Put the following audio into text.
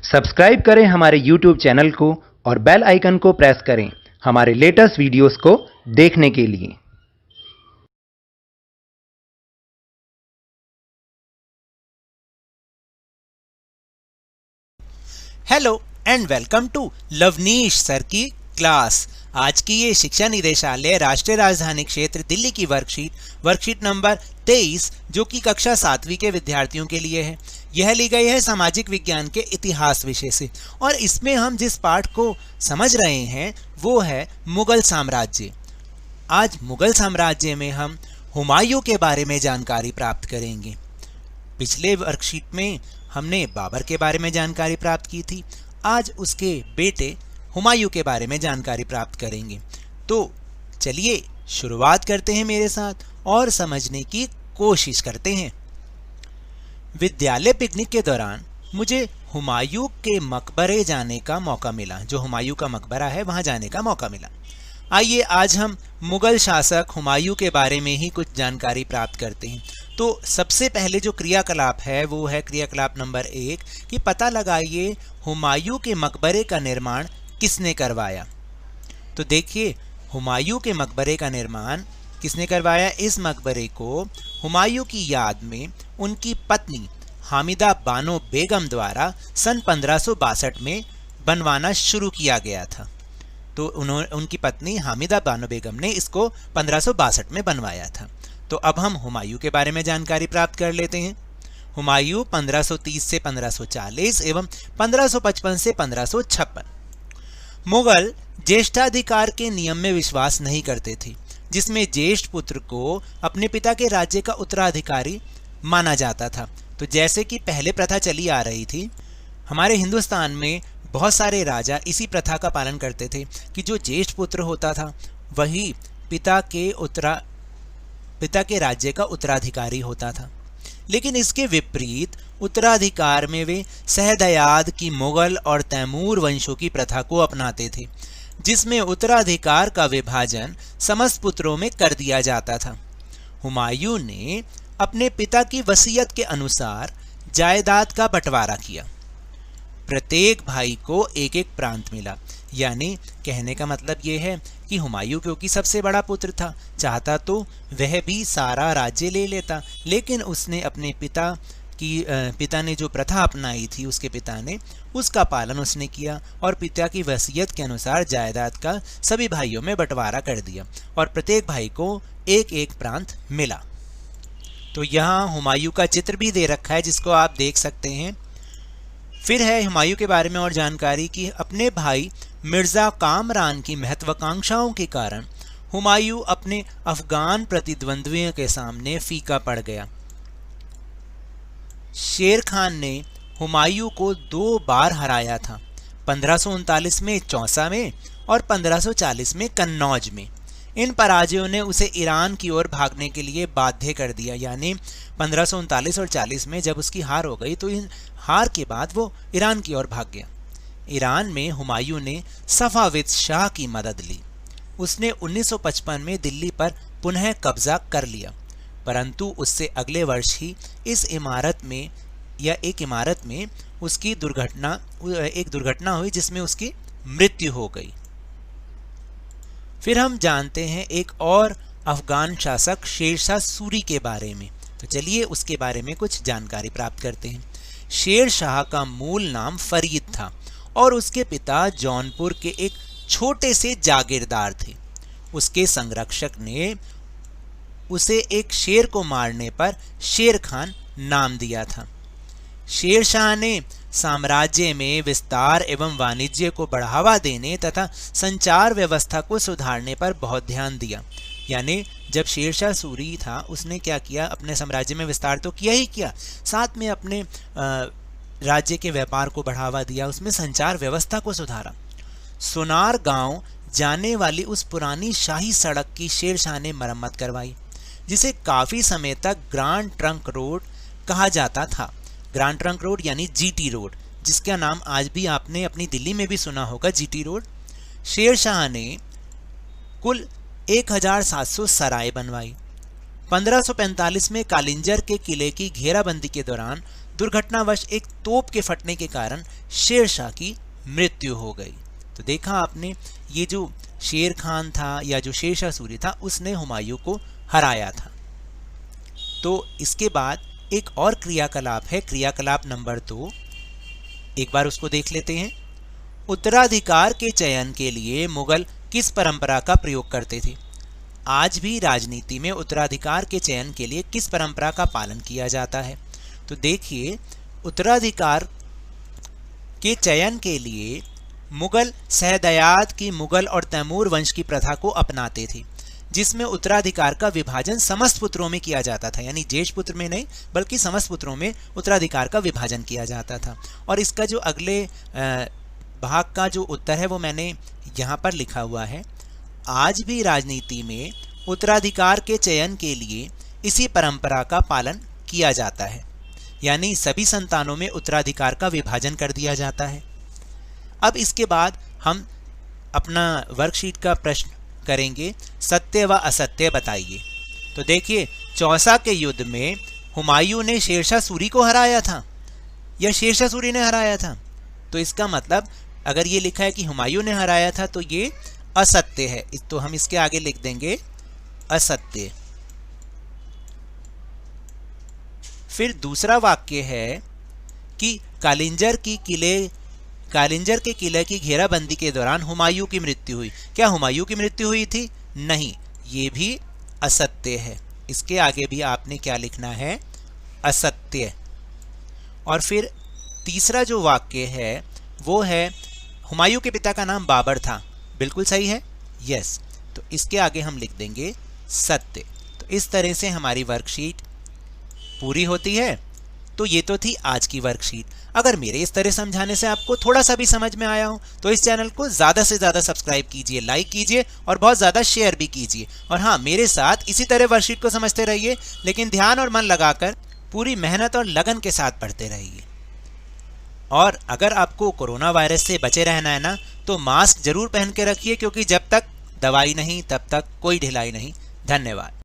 Subscribe करें हमारे YouTube channel को और बेल आइकन को प्रेस करें हमारे लेटेस्ट वीडियोस को देखने के लिए। Hello and welcome to Lovneesh sir की क्लास। आज की ये शिक्षा निदेशालय राष्ट्रीय राजधानी क्षेत्र दिल्ली की वर्कशीट नंबर 23 जो कि कक्षा 7वीं के विद्यार्थियों के लिए है। यह ली गई है सामाजिक विज्ञान के इतिहास विषय से और इसमें हम जिस पाठ को समझ रहे हैं वो है मुगल साम्राज्य। आज मुगल साम्राज्य में हम हुमायूं के बारे में जानकारी प्राप्त करेंगे। पिछले वर्कशीट में हमने बाबर के बारे में जानकारी प्राप्त की थी। आज उसके बेटे हुमायूं के बारे में जानकारी प्राप्त करेंगे। तो चलिए शुरुआत करते हैं मेरे साथ और समझने की कोशिश करते हैं। विद्यालय पिकनिक के दौरान मुझे हुमायूं के मकबरे जाने का मौका मिला। जो हुमायूं का मकबरा है वहां जाने का मौका मिला। आइए आज हम मुगल शासक हुमायूं के बारे में ही कुछ जानकारी प्राप्त करते हैं। तो सबसे पहले जो क्रियाकलाप है वो है क्रियाकलाप नंबर 1 कि पता लगाइए हुमायूं के मकबरे का निर्माण किसने करवाया। तो देखिए हुमायूं के मकबरे का निर्माण किसने करवाया। इस मकबरे को हुमायूं की याद में उनकी पत्नी हामिदा बानो बेगम द्वारा सन 1562 में बनवाना शुरू किया गया था। तो उनकी पत्नी हामिदा बानो बेगम ने इसको 1562 में बनवाया था। तो अब हम हुमायूं के बारे में जानकारी प्राप्त कर लेते हैं। हुमायूं 1530 से 1540 एवं 1555 से 1556। मुगल ज्येष्ठाधिकार के नियम में विश्वास नहीं करते थे जिसमें ज्येष्ठ पुत्र को अपने पिता के राज्य का उत्तराधिकारी माना जाता था। तो जैसे कि पहले प्रथा चली आ रही थी, हमारे हिंदुस्तान में बहुत सारे राजा इसी प्रथा का पालन करते थे कि जो ज्येष्ठ पुत्र होता था वही पिता के राज्य का उत्तराधिकारी होता था। लेकिन इसके विपरीत उत्तराधिकार में वे सहदयाद की मुगल और तैमूर वंशों की प्रथा को अपनाते थे जिसमें उत्तराधिकार का विभाजन समस्त पुत्रों में कर दिया जाता था। हुमायूं ने अपने पिता की वसीयत के अनुसार जायदाद का बंटवारा किया। प्रत्येक भाई को एक एक प्रांत मिला। यानी कहने का मतलब ये है कि हुमायूं क्योंकि सबसे बड़ा पुत्र था, चाहता तो वह भी सारा राज्य ले लेता, लेकिन उसने अपने पिता ने जो प्रथा अपनाई थी, उसके पिता ने उसका पालन उसने किया और पिता की वसीयत के अनुसार जायदाद का सभी भाइयों में बंटवारा कर दिया और प्रत्येक भाई को एक एक प्रांत मिला। तो यहाँ हुमायूं का चित्र भी दे रखा है जिसको आप देख सकते हैं। फिर है हुमायूं के बारे में और जानकारी कि अपने भाई मिर्जा कामरान की महत्वाकांक्षाओं के कारण हुमायूं अपने अफगान प्रतिद्वंद्वियों के सामने फीका पड़ गया। शेर खान ने हुमायूं को 2 बार हराया था, 1539 में चौसा में और 1540 में कन्नौज में। इन पराजयों ने उसे ईरान की ओर भागने के लिए बाध्य कर दिया। यानी 1539 और 40 में जब उसकी हार हो गई तो इन हार के बाद वो ईरान की ओर भाग गया। ईरान में हुमायूं ने सफाविद शाह की मदद ली। उसने 1955 में दिल्ली पर पुनः कब्जा कर लिया, परंतु उससे अगले वर्ष ही एक इमारत में उसकी दुर्घटना हुई जिसमें उसकी मृत्यु हो गई। फिर हम जानते हैं एक और अफगान शासक शेरशाह सूरी के बारे में। तो चलिए उसके बारे में कुछ जानकारी प्राप्त करते हैं। शेर शाह का मूल नाम फरीद था और उसके पिता जौनपुर के एक छोटे से जागीरदार थे। उसके संरक्षक ने उसे एक शेर को मारने पर शेर खान नाम दिया था। शेर शाह ने साम्राज्य में विस्तार एवं वाणिज्य को बढ़ावा देने तथा संचार व्यवस्था को सुधारने पर बहुत ध्यान दिया। यानी जब शेरशाह सूरी था उसने क्या किया, अपने साम्राज्य में विस्तार तो किया ही किया, साथ में अपने राज्य के व्यापार को बढ़ावा दिया, उसमें संचार व्यवस्था को सुधारा। सोनार गांव जाने वाली उस पुरानी शाही सड़क की शेरशाह ने मरम्मत करवाई जिसे काफ़ी समय तक ग्रांड ट्रंक रोड कहा जाता था। ग्रांड ट्रंक रोड यानी जीटी रोड, जिसका नाम आज भी आपने अपनी दिल्ली में भी सुना होगा, जीटी रोड। शेर शाह ने कुल 1700 सराय बनवाई। 1545 में कालिंजर के किले की घेराबंदी के दौरान दुर्घटनावश एक तोप के फटने के कारण शेरशाह की मृत्यु हो गई। तो देखा आपने, ये जो शेर खान था या जो शेरशाह सूरी था उसने हुमायूं को हराया था। तो इसके बाद एक और क्रियाकलाप है, क्रियाकलाप नंबर 2, एक बार उसको देख लेते हैं। उत्तराधिकार के चयन के लिए मुगल किस परंपरा का प्रयोग करते थे? आज भी राजनीति में उत्तराधिकार के चयन के लिए किस परंपरा का पालन किया जाता है? तो देखिए, उत्तराधिकार के चयन के लिए मुगल सहदयाद की मुगल और तैमूर वंश की प्रथा को अपनाते थे, जिसमें उत्तराधिकार का विभाजन समस्त पुत्रों में किया जाता था, यानी ज्येष्ठ पुत्र में नहीं बल्कि समस्त पुत्रों में उत्तराधिकार का विभाजन किया जाता था। और इसका जो अगले भाग का जो उत्तर है वो मैंने यहाँ पर लिखा हुआ है। आज भी राजनीति में उत्तराधिकार के चयन के लिए इसी परंपरा का पालन किया जाता है, यानी सभी संतानों में उत्तराधिकार का विभाजन कर दिया जाता है। अब इसके बाद हम अपना वर्कशीट का प्रश्न करेंगे, सत्य व असत्य बताइए। तो देखिए, चौसा के युद्ध में हुमायूं ने शेरशाह सूरी को हराया था या शेरशाह सूरी ने हराया था? तो इसका मतलब अगर ये लिखा है कि हुमायूं ने हराया था तो ये असत्य है, तो हम इसके आगे लिख देंगे असत्य। फिर दूसरा वाक्य है कि कालिंजर के किले की घेराबंदी के दौरान हुमायूं की मृत्यु हुई। क्या हुमायूं की मृत्यु हुई थी? नहीं, ये भी असत्य है। इसके आगे भी आपने क्या लिखना है? असत्य। और फिर तीसरा जो वाक्य है वो है हुमायूं के पिता का नाम बाबर था। बिल्कुल सही है, यस। तो इसके आगे हम लिख देंगे सत्य। तो इस तरह से हमारी वर्कशीट पूरी होती है। तो ये तो थी आज की वर्कशीट। अगर मेरे इस तरह समझाने से आपको थोड़ा सा भी समझ में आया हो तो इस चैनल को ज़्यादा से ज़्यादा सब्सक्राइब कीजिए, लाइक कीजिए और बहुत ज़्यादा शेयर भी कीजिए। और हाँ, मेरे साथ इसी तरह वर्कशीट को समझते रहिए, लेकिन ध्यान और मन लगाकर पूरी मेहनत और लगन के साथ पढ़ते रहिए। और अगर आपको कोरोना वायरस से बचे रहना है ना, तो मास्क जरूर पहन के रखिए, क्योंकि जब तक दवाई नहीं तब तक कोई ढिलाई नहीं। धन्यवाद।